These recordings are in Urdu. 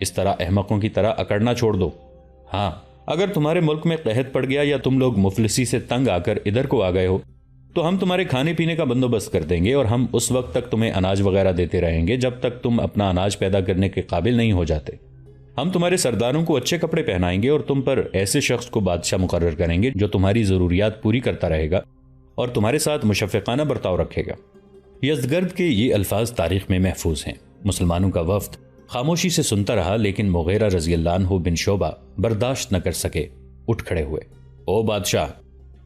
اس طرح احمقوں کی طرح اکڑنا چھوڑ دو۔ ہاں، اگر تمہارے ملک میں قحط پڑ گیا یا تم لوگ مفلسی سے تنگ آ کر ادھر کو آ گئے ہو تو ہم تمہارے کھانے پینے کا بندوبست کر دیں گے، اور ہم اس وقت تک تمہیں اناج وغیرہ دیتے رہیں گے جب تک تم اپنا اناج پیدا کرنے کے قابل نہیں ہو جاتے۔ ہم تمہارے سرداروں کو اچھے کپڑے پہنائیں گے اور تم پر ایسے شخص کو بادشاہ مقرر کریں گے جو تمہاری ضروریات پوری کرتا رہے گا اور تمہارے ساتھ مشفقانہ برتاؤ رکھے گا۔ یزدگرد کے یہ الفاظ تاریخ میں محفوظ ہیں۔ مسلمانوں کا وفد خاموشی سے سنتا رہا، لیکن مغیرہ رضی اللہ عنہ بن شعبہ برداشت نہ کر سکے، اٹھ کھڑے ہوئے۔ او بادشاہ،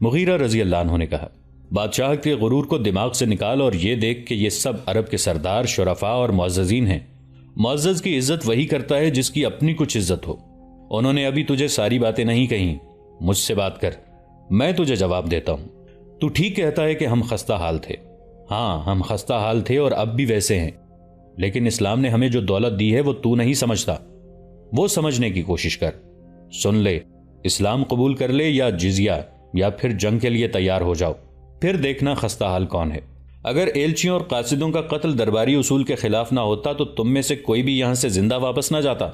مغیرہ رضی اللہ عنہ نے کہا، بادشاہ کے غرور کو دماغ سے نکال اور یہ دیکھ کہ یہ سب عرب کے سردار، شرفاء اور معززین ہیں۔ معزز کی عزت وہی کرتا ہے جس کی اپنی کچھ عزت ہو۔ انہوں نے ابھی تجھے ساری باتیں نہیں کہیں، مجھ سے بات کر، میں تجھے جواب دیتا ہوں۔ تو ٹھیک کہتا ہے کہ ہم خستہ حال تھے۔ ہاں، ہم خستہ حال تھے اور اب بھی ویسے ہیں، لیکن اسلام نے ہمیں جو دولت دی ہے وہ تو نہیں سمجھتا، وہ سمجھنے کی کوشش کر۔ سن لے، اسلام قبول کر لے یا جزیہ، یا پھر جنگ کے لیے تیار ہو جاؤ، پھر دیکھنا خستہ حال کون ہے۔ اگر ایلچیوں اور قاصدوں کا قتل درباری اصول کے خلاف نہ ہوتا تو تم میں سے کوئی بھی یہاں سے زندہ واپس نہ جاتا۔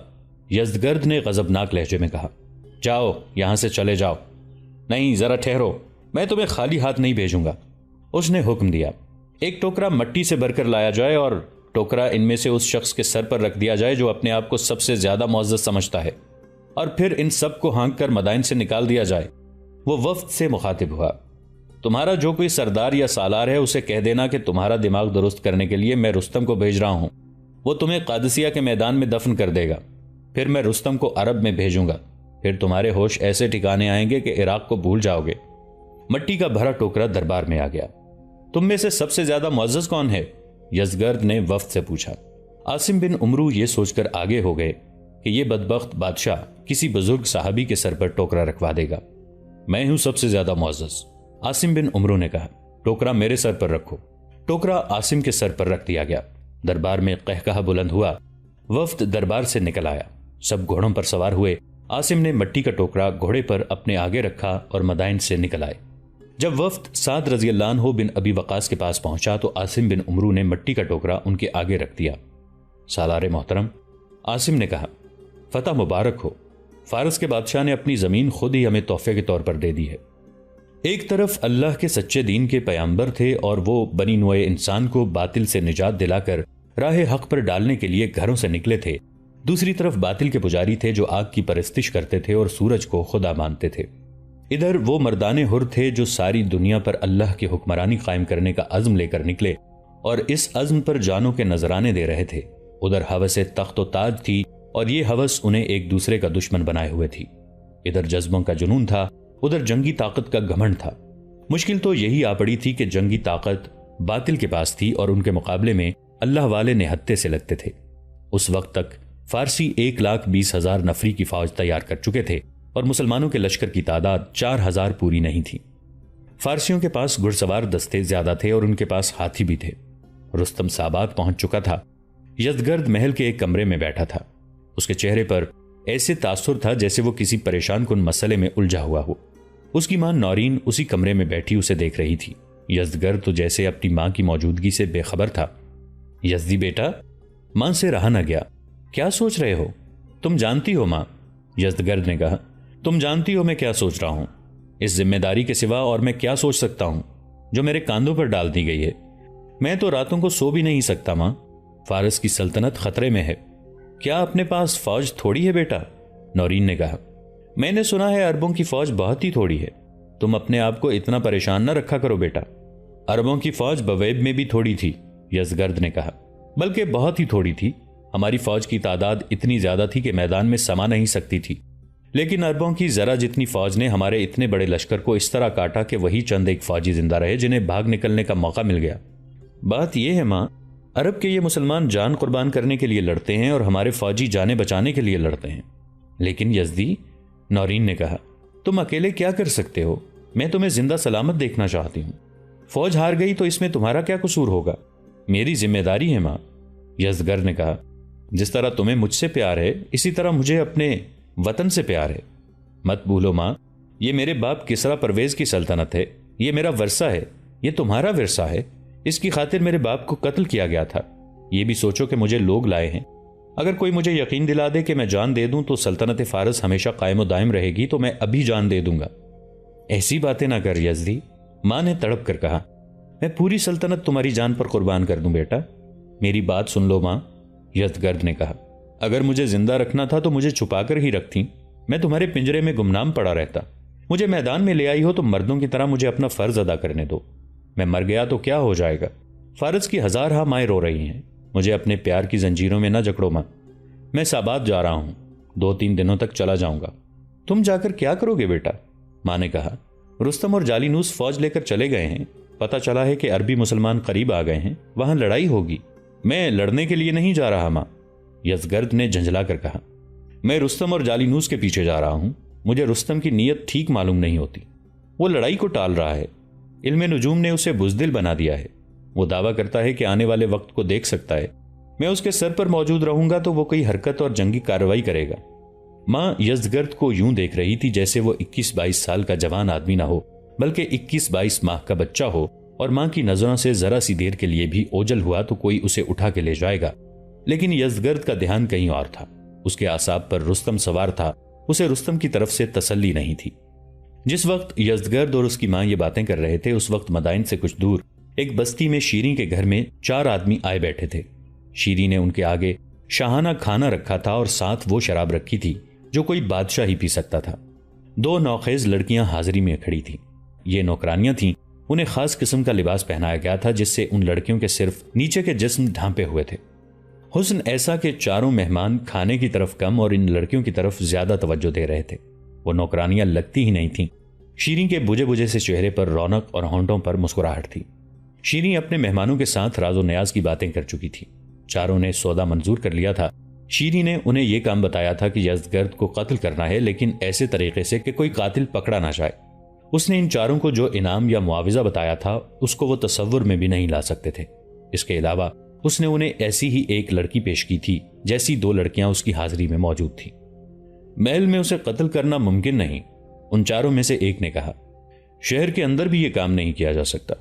یزدگرد نے غضبناک لہجے میں کہا، جاؤ، یہاں سے چلے جاؤ۔ نہیں، ذرا ٹھہرو، میں تمہیں خالی ہاتھ نہیں بھیجوں گا۔ اس نے حکم دیا، ایک ٹوکرا مٹی سے بھر کر لایا جائے اور ٹوکرا ان میں سے اس شخص کے سر پر رکھ دیا جائے جو اپنے آپ کو سب سے زیادہ معزز سمجھتا ہے، اور پھر ان سب کو ہانک کر مدائن سے نکال دیا جائے۔ وہ وفد سے مخاطب ہوا، تمہارا جو کوئی سردار یا سالار ہے اسے کہہ دینا کہ تمہارا دماغ درست کرنے کے لیے میں رستم کو بھیج رہا ہوں، وہ تمہیں قادسیہ کے میدان میں دفن کر دے گا، پھر میں رستم کو عرب میں بھیجوں گا، پھر تمہارے ہوش ایسے ٹھکانے آئیں گے کہ عراق کو بھول جاؤ گے۔ مٹی کا بھرا ٹوکرا دربار میں آ گیا۔ تم میں سے سب سے زیادہ معزز کون ہے؟ یزدگرد نے وفد سے پوچھا۔ عاصم بن عمرو یہ سوچ کر آگے ہو گئے کہ یہ بدبخت بادشاہ کسی بزرگ صحابی کے سر پر ٹوکرا رکھوا دے گا۔ میں ہوں سب سے زیادہ معزز، عاصم بن عمرو نے کہا، ٹوکرا میرے سر پر رکھو۔ ٹوکرا عاصم کے سر پر رکھ دیا گیا۔ دربار میں قہقہہ بلند ہوا۔ وفد دربار سے نکل آیا، سب گھوڑوں پر سوار ہوئے۔ عاصم نے مٹی کا ٹوکرا گھوڑے پر اپنے آگے رکھا اور مدائن سے نکل آئے۔ جب وفد سعد رضی اللہ عنہ بن ابی وقاص کے پاس پہنچا تو عاصم بن عمرو نے مٹی کا ٹوکرا ان کے آگے رکھ دیا۔ سالار محترم، عاصم نے کہا، فتح مبارک ہو، فارس کے بادشاہ نے اپنی زمین خود ہی ہمیں تحفے کے طور پر دے دی ہے۔ ایک طرف اللہ کے سچے دین کے پیامبر تھے اور وہ بنی نوع انسان کو باطل سے نجات دلا کر راہ حق پر ڈالنے کے لیے گھروں سے نکلے تھے، دوسری طرف باطل کے پجاری تھے جو آگ کی پرستش کرتے تھے اور سورج کو خدا مانتے تھے۔ ادھر وہ مردان حر تھے جو ساری دنیا پر اللہ کی حکمرانی قائم کرنے کا عزم لے کر نکلے اور اس عزم پر جانوں کے نذرانے دے رہے تھے۔ ادھر ہوس تخت و تاج تھی اور یہ ہوس انہیں ایک دوسرے کا دشمن بنائے ہوئے تھی۔ ادھر جذبوں کا جنون تھا، ادھر جنگی طاقت کا گھمنڈ تھا۔ مشکل تو یہی آ پڑی تھی کہ جنگی طاقت باطل کے پاس تھی اور ان کے مقابلے میں اللہ والے نہتے سے لگتے تھے۔ اس وقت تک فارسی 1,20,000 نفری کی فوج تیار کر چکے تھے اور مسلمانوں کے لشکر کی تعداد 4,000 پوری نہیں تھی۔ فارسیوں کے پاس گھڑ سوار دستے زیادہ تھے اور ان کے پاس ہاتھی بھی تھے۔ رستم سابات پہنچ چکا تھا۔ یزدگرد محل کے ایک کمرے میں بیٹھا تھا۔ اس کے چہرے پر ایسے تاثر تھا جیسے وہ کسی پریشان کن مسئلے میں الجھا ہوا ہو۔ اس کی ماں نورین اسی کمرے میں بیٹھی اسے دیکھ رہی تھی۔ یزدگرد تو جیسے اپنی ماں کی موجودگی سے بے خبر تھا۔ یزدی بیٹا، ماں سے رہا نہ گیا، کیا سوچ رہے ہو؟ تم جانتی ہو ماں، یزدگرد نے کہا، تم جانتی ہو میں کیا سوچ رہا ہوں۔ اس ذمہ داری کے سوا اور میں کیا سوچ سکتا ہوں جو میرے کاندھوں پر ڈال دی گئی ہے؟ میں تو راتوں کو سو بھی نہیں سکتا ماں، فارس کی سلطنت خطرے میں ہے۔ کیا اپنے پاس فوج تھوڑی ہے بیٹا؟ نورین نے کہا، میں نے سنا ہے عربوں کی فوج بہت ہی تھوڑی ہے۔ تم اپنے آپ کو اتنا پریشان نہ رکھا کرو بیٹا۔ عربوں کی فوج بویب میں بھی تھوڑی تھی، یزدگرد نے کہا، بلکہ بہت ہی تھوڑی تھی۔ ہماری فوج کی تعداد اتنی زیادہ تھی کہ میدان میں سما نہیں سکتی تھی، لیکن عربوں کی ذرا جتنی فوج نے ہمارے اتنے بڑے لشکر کو اس طرح کاٹا کہ وہی چند ایک فوجی زندہ رہے جنہیں بھاگ نکلنے کا موقع مل گیا۔ بات یہ ہے ماں، عرب کے یہ مسلمان جان قربان کرنے کے لیے لڑتے ہیں اور ہمارے فوجی جانیں بچانے کے لیے لڑتے ہیں۔ لیکن یزدی، نورین نے کہا، تم اکیلے کیا کر سکتے ہو؟ میں تمہیں زندہ سلامت دیکھنا چاہتی ہوں۔ فوج ہار گئی تو اس میں تمہارا کیا قصور ہوگا؟ میری ذمہ داری ہے ماں، یزدگرد نے کہا۔ جس طرح تمہیں مجھ سے پیار ہے اسی طرح مجھے اپنے وطن سے پیار ہے۔ مت بھولو ماں، یہ میرے باپ کسرا پرویز کی سلطنت ہے، یہ میرا ورثہ ہے، یہ تمہارا ورثہ ہے۔ اس کی خاطر میرے باپ کو قتل کیا گیا تھا۔ یہ بھی سوچو کہ مجھے لوگ لائے ہیں، اگر کوئی مجھے یقین دلا دے کہ میں جان دے دوں تو سلطنت فارس ہمیشہ قائم و دائم رہے گی تو میں ابھی جان دے دوں گا۔ ایسی باتیں نہ کر یزدی، ماں نے تڑپ کر کہا۔ میں پوری سلطنت تمہاری جان پر قربان کر دوں بیٹا۔ میری بات سن لو ماں، یزدگرد نے کہا۔ اگر مجھے زندہ رکھنا تھا تو مجھے چھپا کر ہی رکھتی، میں تمہارے پنجرے میں گمنام پڑا رہتا۔ مجھے میدان میں لے آئی ہو تو مردوں کی طرح مجھے اپنا فرض ادا کرنے دو۔ میں مر گیا تو کیا ہو جائے گا؟ فارس کی ہزارہا مائیں رو رہی ہیں، مجھے اپنے پیار کی زنجیروں میں نہ جکڑو ماں۔ میں سابات جا رہا ہوں، 2-3 دنوں تک چلا جاؤں گا۔ تم جا کر کیا کرو گے بیٹا؟ ماں نے کہا۔ رستم اور جالینوس فوج لے کر چلے گئے ہیں، پتہ چلا ہے کہ عربی مسلمان قریب آ گئے ہیں، وہاں لڑائی ہوگی۔ میں لڑنے کے لیے نہیں جا رہا ماں، یزدگرد نے جھنجھلا کر کہا۔ میں رستم اور جالینوس کے پیچھے جا رہا ہوں، مجھے رستم کی نیت ٹھیک معلوم نہیں ہوتی۔ وہ لڑائی کو ٹال رہا ہے، علم نجوم نے اسے بزدل بنا دیا ہے۔ وہ دعویٰ کرتا ہے کہ آنے والے وقت کو دیکھ سکتا ہے، میں اس کے سر پر موجود رہوں گا تو وہ کوئی حرکت اور جنگی کارروائی کرے گا۔ ماں یزدگرد کو یوں دیکھ رہی تھی جیسے وہ 21-22 سال کا جوان آدمی نہ ہو بلکہ 21-22 ماہ کا بچہ ہو، اور ماں کی نظروں سے ذرا سی دیر کے لیے بھی اوجل ہوا تو کوئی اسے اٹھا کے لے جائے گا۔ لیکن یزدگرد کا دھیان کہیں اور تھا، اس کے اعصاب پر رستم سوار تھا، اسے رستم کی طرف سے تسلی نہیں تھی۔ جس وقت یزدگرد اور اس کی ماں یہ باتیں کر رہے تھے اس وقت مدائن سے کچھ دور ایک بستی میں شیریں کے گھر میں 4 آدمی آئے بیٹھے تھے۔ شیریں نے ان کے آگے شاہانہ کھانا رکھا تھا اور ساتھ وہ شراب رکھی تھی جو کوئی بادشاہ ہی پی سکتا تھا۔ 2 نوخیز لڑکیاں حاضری میں کھڑی تھیں، یہ نوکرانیاں تھیں، انہیں خاص قسم کا لباس پہنایا گیا تھا جس سے ان لڑکیوں کے صرف نیچے کے جسم ڈھانپے ہوئے تھے۔ حسن ایسا کہ چاروں مہمان کھانے کی طرف کم اور ان لڑکیوں کی طرف زیادہ توجہ دے رہے تھے۔ وہ نوکرانیاں لگتی ہی نہیں تھیں۔ شیریں کے بجھے بجھے سے چہرے پر رونق اور ہونٹوں پر مسکراہٹ تھی۔ شیریں اپنے مہمانوں کے ساتھ راز و نیاز کی باتیں کر چکی تھی، چاروں نے سودا منظور کر لیا تھا۔ شیریں نے انہیں یہ کام بتایا تھا کہ یزدگرد کو قتل کرنا ہے، لیکن ایسے طریقے سے کہ کوئی قاتل پکڑا نہ جائے۔ اس نے ان چاروں کو جو انعام یا معاوضہ بتایا تھا اس کو وہ تصور میں بھی نہیں لا سکتے تھے۔ اس کے علاوہ اس نے انہیں ایسی ہی ایک لڑکی پیش کی تھی جیسی 2 لڑکیاں اس کی حاضری میں موجود تھیں۔ محل میں اسے قتل کرنا ممکن نہیں، ان چاروں میں سے ایک نے کہا۔ شہر کے اندر بھی یہ کام نہیں کیا جا سکتا۔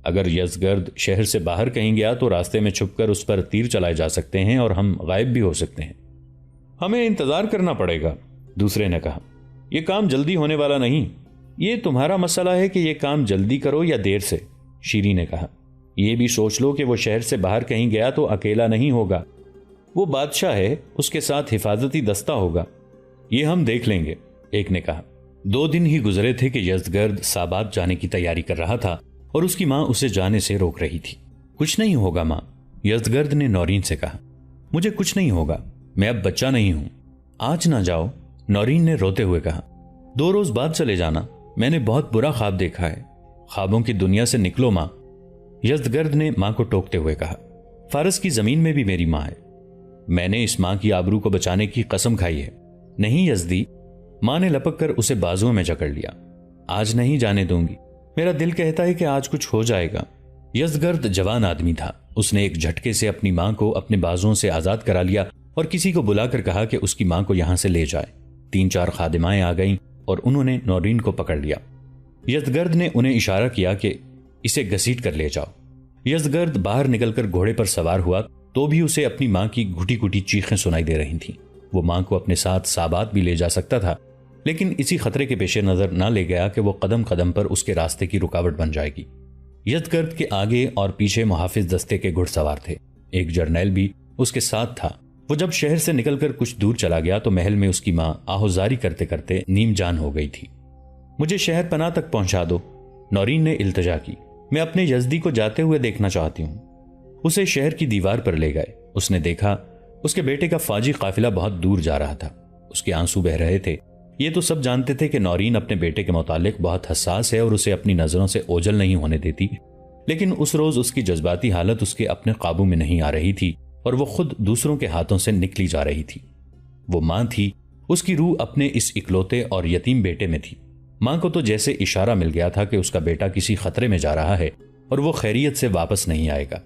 اگر یزدگرد شہر سے باہر کہیں گیا تو راستے میں چھپ کر اس پر تیر چلائے جا سکتے ہیں اور ہم غائب بھی ہو سکتے ہیں۔ ہمیں انتظار کرنا پڑے گا، دوسرے نے کہا۔ یہ کام جلدی ہونے والا نہیں، یہ تمہارا مسئلہ ہے کہ یہ کام جلدی کرو یا دیر سے، شیریں نے کہا۔ یہ بھی سوچ لو کہ وہ شہر سے باہر کہیں گیا تو اکیلا نہیں ہوگا، وہ بادشاہ ہے، اس کے ساتھ حفاظتی دستہ ہوگا۔ یہ ہم دیکھ لیں گے، ایک نے کہا۔ 2 دن ہی گزرے تھے کہ یزدگرد سابات جانے کی تیاری کر رہا تھا اور اس کی ماں اسے جانے سے روک رہی تھی۔ کچھ نہیں ہوگا ماں، یزدگرد نے نورین سے کہا۔ مجھے کچھ نہیں ہوگا، میں اب بچہ نہیں ہوں، آج نہ جاؤ، نورین نے روتے ہوئے کہا۔ 2 روز بعد چلے جانا، میں نے بہت برا خواب دیکھا ہے، خوابوں کی دنیا سے نکلو ماں، یزدگرد نے ماں کو ٹوکتے ہوئے کہا۔ فارس کی زمین میں بھی میری ماں ہے، میں نے اس ماں کی آبرو کو بچانے کی قسم کھائی ہے۔ نہیں یزدی، ماں نے لپک کر اسے بازوؤں میں جکڑ لیا۔ آج نہیں جانے دوں گی، میرا دل کہتا ہے کہ آج کچھ ہو جائے گا۔ یزدگرد جوان آدمی تھا، اس نے ایک جھٹکے سے اپنی ماں کو اپنے بازوؤں سے آزاد کرا لیا اور کسی کو بلا کر کہا کہ اس کی ماں کو یہاں سے لے جائے۔ 3-4 خادمائیں آ گئیں اور انہوں نے نورین کو پکڑ لیا۔ یزدگرد نے انہیں اشارہ کیا کہ اسے گھسیٹ کر لے جاؤ۔ یزدگرد باہر نکل کر گھوڑے پر سوار ہوا تو بھی اسے اپنی ماں کی گھٹی گھٹی چیخیں سنائی دے رہی تھیں۔ وہ ماں کو اپنے ساتھ سابات بھی لے جا سکتا تھا، لیکن اسی خطرے کے پیش نظر نہ لے گیا کہ وہ قدم قدم پر اس کے راستے کی رکاوٹ بن جائے گی۔ یزدگرد کے آگے اور پیچھے محافظ دستے کے گھڑ سوار تھے، ایک جرنیل بھی اس کے ساتھ تھا۔ وہ جب شہر سے نکل کر کچھ دور چلا گیا تو محل میں اس کی ماں آہوزاری کرتے کرتے نیم جان ہو گئی تھی۔ مجھے شہر پناہ تک پہنچا دو، نورین نے التجا کی، میں اپنے یزدی کو جاتے ہوئے دیکھنا چاہتی ہوں۔ اسے شہر کی دیوار پر لے گئے، اس نے دیکھا اس کے بیٹے کا فوجی قافلہ بہت دور جا رہا تھا، اس کے آنسو بہ رہے تھے۔ یہ تو سب جانتے تھے کہ نورین اپنے بیٹے کے متعلق بہت حساس ہے اور اسے اپنی نظروں سے اوجل نہیں ہونے دیتی، لیکن اس روز اس کی جذباتی حالت اس کے اپنے قابو میں نہیں آ رہی تھی اور وہ خود دوسروں کے ہاتھوں سے نکلی جا رہی تھی۔ وہ ماں تھی، اس کی روح اپنے اس اکلوتے اور یتیم بیٹے میں تھی۔ ماں کو تو جیسے اشارہ مل گیا تھا کہ اس کا بیٹا کسی خطرے میں جا رہا ہے اور وہ خیریت سے واپس نہیں آئے گا۔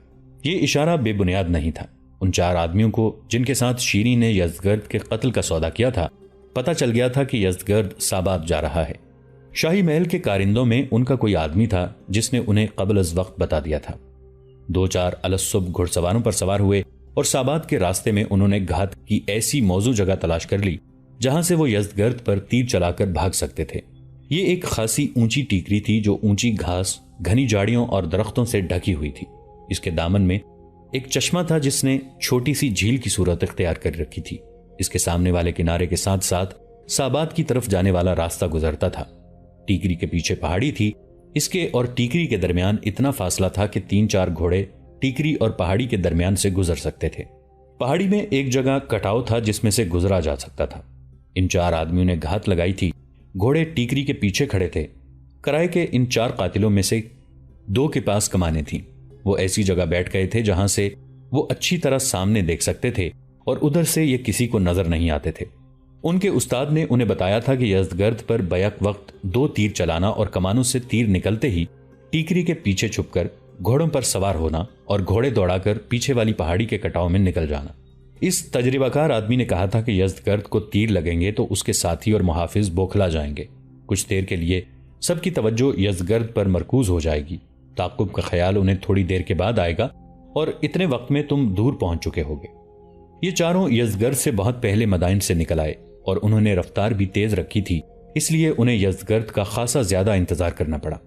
یہ اشارہ بے بنیاد نہیں تھا۔ ان 4 آدمیوں کو جن کے ساتھ شیریں نے یزدگرد کے قتل کا سودا کیا تھا پتہ چل گیا تھا کہ یزدگرد سابات جا رہا ہے۔ شاہی محل کے کارندوں میں ان کا کوئی آدمی تھا جس نے انہیں قبل از وقت بتا دیا تھا۔ 2-4 الصبح گھڑ سواروں پر سوار ہوئے اور سابات کے راستے میں انہوں نے گھات کی ایسی موزوں جگہ تلاش کر لی جہاں سے وہ یزدگرد پر تیر چلا کر بھاگ سکتے تھے۔ یہ ایک خاصی اونچی ٹیکری تھی جو اونچی گھاس، گھنی جھاڑیوں اور درختوں سے ڈھکی ہوئی تھی۔ اس کے دامن میں ایک چشمہ تھا جس نے چھوٹی سی جھیل کی صورت اختیار کر رکھی تھی۔ اس کے سامنے والے کنارے کے ساتھ ساتھ سابات کی طرف جانے والا راستہ گزرتا تھا۔ ٹیکری کے پیچھے پہاڑی تھی۔ اس کے اور ٹیکری کے درمیان اتنا فاصلہ تھا کہ 3-4 گھوڑے ٹیکری اور پہاڑی کے درمیان سے گزر سکتے تھے۔ پہاڑی میں ایک جگہ کٹاؤ تھا جس میں سے گزرا جا سکتا تھا۔ ان 4 آدمیوں نے گھات لگائی تھی۔ گھوڑے ٹیکری کے پیچھے کھڑے تھے۔ کرائے کے ان 4 قاتلوں میں سے 2 کے پاس کمانیں تھیں۔ وہ ایسی جگہ بیٹھ گئے تھے جہاں سے وہ اچھی طرح سامنے دیکھ سکتے تھے اور ادھر سے یہ کسی کو نظر نہیں آتے تھے۔ ان کے استاد نے انہیں بتایا تھا کہ یزدگرد پر بیک وقت 2 تیر چلانا اور کمانوں سے تیر نکلتے ہی ٹیکری کے پیچھے چھپ کر گھوڑوں پر سوار ہونا اور گھوڑے دوڑا کر پیچھے والی پہاڑی کے کٹاؤ میں نکل جانا۔ اس تجربہ کار آدمی نے کہا تھا کہ یزدگرد کو تیر لگیں گے تو اس کے ساتھی اور محافظ بوکھلا جائیں گے۔ کچھ دیر کے لیے سب کی توجہ یزدگرد پر مرکوز ہو جائے گی۔ تعقب کا خیال انہیں تھوڑی دیر کے بعد آئے گا اور اتنے وقت میں تم دور پہنچ چکے ہوگے۔ یہ چاروں یزدگرد سے بہت پہلے مدائن سے نکل آئے اور انہوں نے رفتار بھی تیز رکھی تھی، اس لیے انہیں یزدگرد کا خاصا زیادہ انتظار کرنا پڑا۔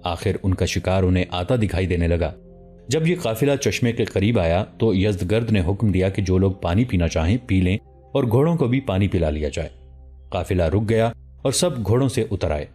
آخر ان کا شکار انہیں آتا دکھائی دینے لگا۔ جب یہ قافلہ چشمے کے قریب آیا تو یزدگرد نے حکم دیا کہ جو لوگ پانی پینا چاہیں پی لیں اور گھوڑوں کو بھی پانی پلا لیا جائے۔ قافلہ رک گیا اور سب گھوڑوں سے اتر آئے۔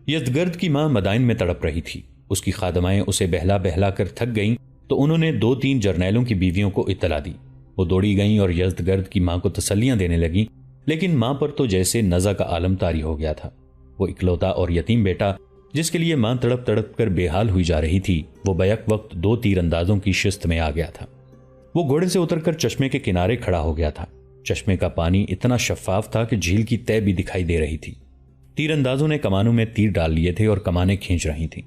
یزدگرد کی ماں مدائن میں تڑپ رہی تھی۔ اس کی خادمائیں اسے بہلا بہلا کر تھک گئیں تو انہوں نے 2-3 جرنیلوں کی بیویوں کو اطلاع دی۔ وہ دوڑی گئیں اور یزدگرد کی ماں کو تسلیاں دینے لگیں، لیکن ماں پر تو جیسے نزع کا عالم طاری ہو گیا تھا۔ وہ اکلوتا اور یتیم بیٹا جس کے لیے ماں تڑپ تڑپ کر بے حال ہوئی جا رہی تھی، وہ بیک وقت 2 تیر اندازوں کی شست میں آ گیا تھا۔ وہ گھوڑے سے اتر کر چشمے کے کنارے کھڑا ہو گیا تھا۔ چشمے کا پانی اتنا شفاف تھا کہ جھیل کی تہ بھی دکھائی دے رہی تھی۔ تیر اندازوں نے کمانوں میں تیر ڈال لیے تھے اور کمانیں کھینچ رہی تھیں۔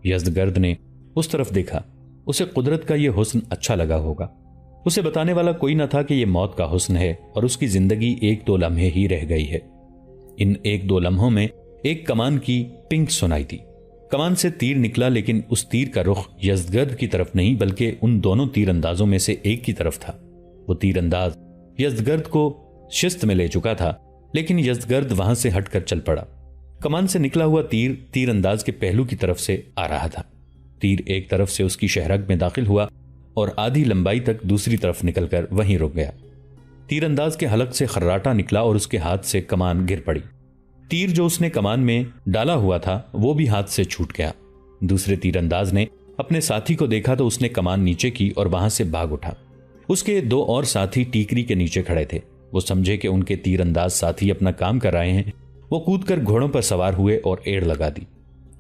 یزدگرد نے اس طرف دیکھا۔ اسے قدرت کا یہ حسن اچھا لگا ہوگا۔ اسے بتانے والا کوئی نہ تھا کہ یہ موت کا حسن ہے اور اس کی زندگی 1-2 لمحے ہی رہ گئی ہے۔ ان 1-2 لمحوں میں ایک کمان کی پنک سنائی تھی۔ کمان سے تیر نکلا، لیکن اس تیر کا رخ یزدگرد کی طرف نہیں بلکہ ان دونوں تیر اندازوں میں سے ایک کی طرف تھا۔ وہ تیر انداز یزدگرد کو شست میں لے چکا تھا، لیکن یزدگرد وہاں سے ہٹ کر چل پڑا۔ کمان سے نکلا ہوا تیر تیر انداز کے پہلو کی طرف سے آ رہا تھا۔ تیر ایک طرف سے اس کی شہرگ میں داخل ہوا اور آدھی لمبائی تک دوسری طرف نکل کر وہیں رک گیا۔ تیر انداز کے حلق سے خراٹا نکلا اور اس کے ہاتھ سے کمان گر پڑی۔ تیر جو اس نے کمان میں ڈالا ہوا تھا وہ بھی ہاتھ سے چھوٹ گیا۔ دوسرے تیر انداز نے اپنے ساتھی کو دیکھا تو اس نے کمان نیچے کی اور وہاں سے بھاگ اٹھا۔ اس کے 2 اور ساتھی ٹیکری کے نیچے کھڑے تھے۔ وہ سمجھے کہ ان کے تیر انداز ساتھی اپنا کام کر رہے ہیں۔ وہ کود کر گھوڑوں پر سوار ہوئے اور ایڑ لگا دی۔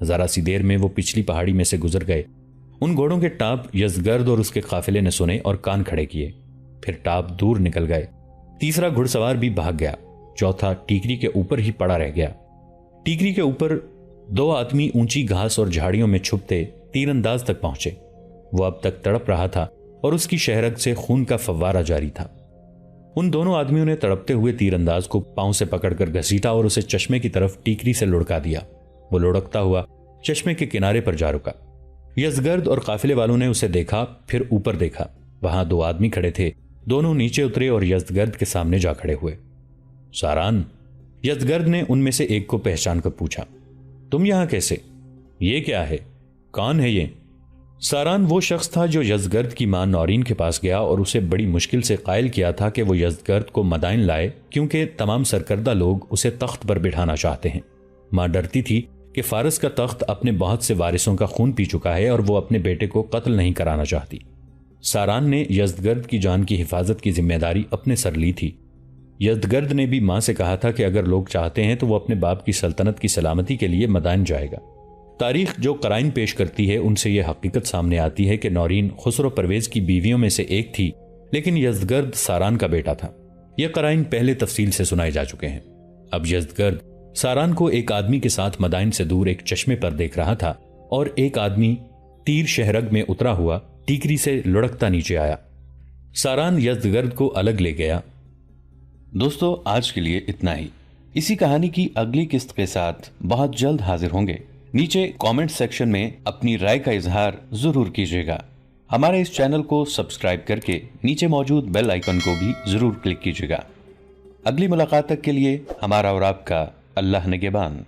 ذرا سی دیر میں وہ پچھلی پہاڑی میں سے گزر گئے۔ ان گھوڑوں کے ٹاپ یزدگرد اور اس کے قافلے نے سنے اور کان کھڑے کیے۔ پھر ٹاپ دور نکل گئے۔ تیسرا گھڑ سوار بھی بھاگ گیا۔ چوتھا ٹیکری کے اوپر ہی پڑا رہ گیا۔ ٹیکری کے اوپر 2 آدمی اونچی گھاس اور جھاڑیوں میں چھپتے تیر انداز تک پہنچے۔ وہ اب تک تڑپ رہا تھا اور اس کی شہرگ سے خون کا فوارہ جاری تھا۔ ان دونوں آدمیوں نے تڑپتے ہوئے تیر انداز کو پاؤں سے پکڑ کر گھسیٹا اور اسے چشمے کی طرف ٹیکری سے لڑکا دیا۔ وہ لڑکتا ہوا چشمے کے کنارے پر جا رکا۔ یزدگرد اور قافلے والوں نے اسے دیکھا، پھر اوپر دیکھا۔ وہاں 2 آدمی کھڑے تھے۔ دونوں نیچے اترے اور یزدگرد کے سامنے جا کھڑے ہوئے۔ ساران، یزدگرد نے ان میں سے ایک کو پہچان کر پوچھا، تم یہاں کیسے؟ یہ کیا ہے؟ کون ہے یہ؟ ساران وہ شخص تھا جو یزدگرد کی ماں نورین کے پاس گیا اور اسے بڑی مشکل سے قائل کیا تھا کہ وہ یزدگرد کو مدائن لائے، کیونکہ تمام سرکردہ لوگ اسے تخت پر بٹھانا چاہتے ہیں۔ ماں ڈرتی تھی کہ فارس کا تخت اپنے بہت سے وارثوں کا خون پی چکا ہے اور وہ اپنے بیٹے کو قتل نہیں کرانا چاہتی۔ ساران نے یزدگرد کی جان کی حفاظت کی ذمہ داری اپنے سر لی تھی۔ یزدگرد نے بھی ماں سے کہا تھا کہ اگر لوگ چاہتے ہیں تو وہ اپنے باپ کی سلطنت کی سلامتی کے لیے مدائن جائے گا۔ تاریخ جو قرائن پیش کرتی ہے ان سے یہ حقیقت سامنے آتی ہے کہ نورین خسرو پرویز کی بیویوں میں سے ایک تھی، لیکن یزدگرد ساران کا بیٹا تھا۔ یہ قرائن پہلے تفصیل سے سنائے جا چکے ہیں۔ اب یزدگرد ساران کو ایک آدمی کے ساتھ مدائن سے دور ایک چشمے پر دیکھ رہا تھا اور ایک آدمی تیر شہرگ میں اترا ہوا ٹیکری سے لڑکتا نیچے آیا۔ ساران یزدگرد کو الگ لے گیا۔ دوستو، آج کے لیے اتنا ہی۔ اسی کہانی کی اگلی قسط کے ساتھ بہت جلد حاضر ہوں گے۔ نیچے کامنٹ سیکشن میں اپنی رائے کا اظہار ضرور کیجیے گا۔ ہمارے اس چینل کو سبسکرائب کر کے نیچے موجود بیل آئیکن کو بھی ضرور کلک کیجیے گا۔ اگلی ملاقات تک کے لیے ہمارا اور آپ کا اللہ نگہبان۔